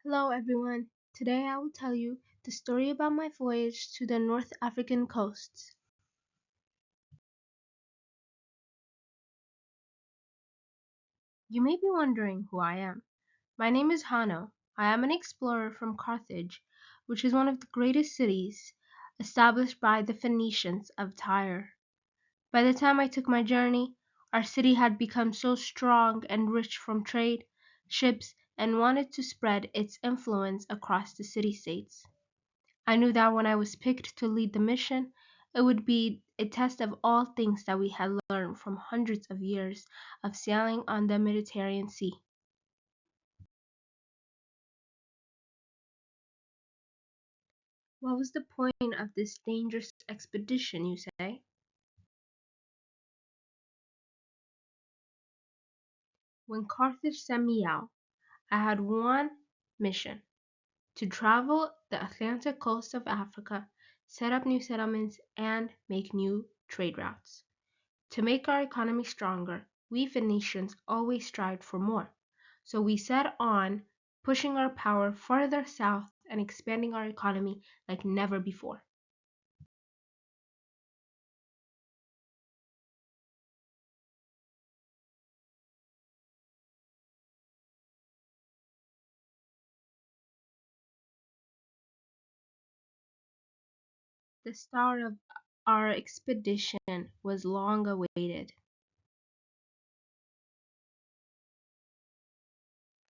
Hello everyone. Today I will tell you the story about my voyage to the North African coasts. You may be wondering who I am. My name is Hanno. I am an explorer from Carthage, which is one of the greatest cities established by the Phoenicians of Tyre. By the time I took my journey, our city had become so strong and rich from trade, ships, and wanted to spread its influence across the city-states. I knew that when I was picked to lead the mission, it would be a test of all things that we had learned from hundreds of years of sailing on the Mediterranean Sea. What was the point of this dangerous expedition, you say? When Carthage sent me out, I had one mission: to travel the Atlantic coast of Africa, set up new settlements, and make new trade routes. To make our economy stronger, we Phoenicians always strived for more, so we set on pushing our power farther south and expanding our economy like never before. The start of our expedition was long awaited.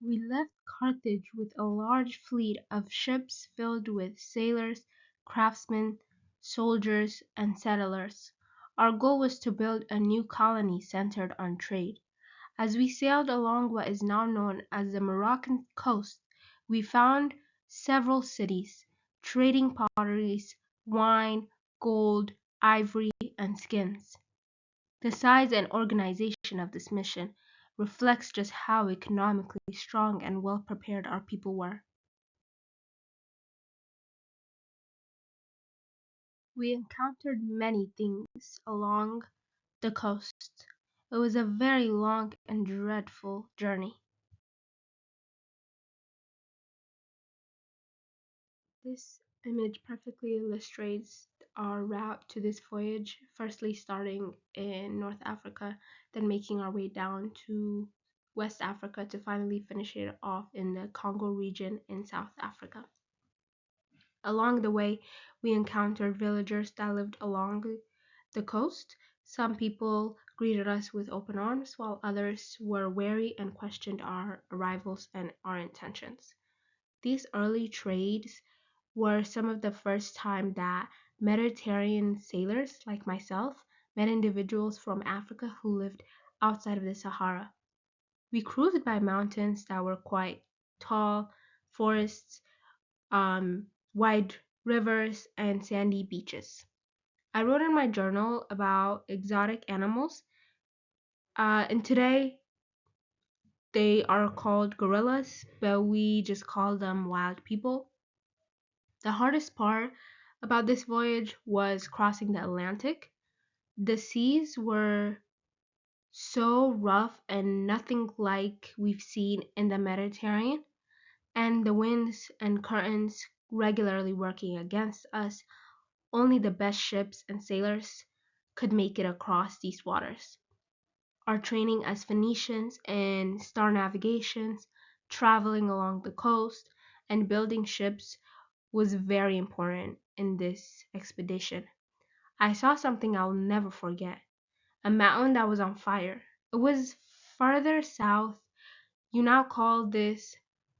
We left Carthage with a large fleet of ships filled with sailors, craftsmen, soldiers, and settlers. Our goal was to build a new colony centered on trade. As we sailed along what is now known as the Moroccan coast, we found several cities trading potteries, wine, gold, ivory, and skins. The size and organization of this mission reflects just how economically strong and well prepared our people were. We encountered many things along the coast. It was a very long and dreadful journey. This image perfectly illustrates our route to this voyage, firstly starting in North Africa, then making our way down to West Africa to finally finish it off in the Congo region in South Africa. Along the way, we encountered villagers that lived along the coast. Some people greeted us with open arms, while others were wary and questioned our arrivals and our intentions. These early trades were some of the first time that Mediterranean sailors like myself met individuals from Africa who lived outside of the Sahara. We cruised by mountains that were quite tall, forests, wide rivers, and sandy beaches. I wrote in my journal about exotic animals, and today they are called gorillas, but we just call them wild people. The hardest part about this voyage was crossing the Atlantic. The seas were so rough and nothing like we've seen in the Mediterranean, and the winds and currents regularly working against us. Only the best ships and sailors could make it across these waters. Our training as Phoenicians in star navigations, traveling along the coast, and building ships was very important in this expedition. I saw something I'll never forget: a mountain that was on fire. It was farther south. You now call this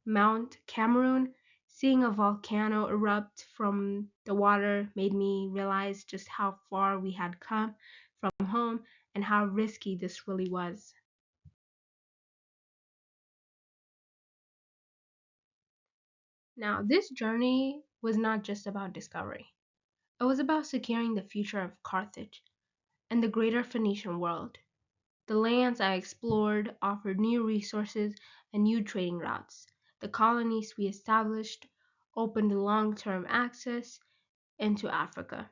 Mount Cameroon. Seeing a volcano erupt from the water made me realize just how far we had come from home and how risky this really was. Now, this journey was not just about discovery. It was about securing the future of Carthage and the greater Phoenician world. The lands I explored offered new resources and new trading routes. The colonies we established opened long-term access into Africa.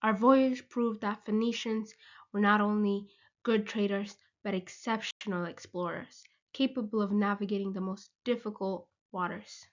Our voyage proved that Phoenicians were not only good traders but exceptional explorers, capable of navigating the most difficult waters.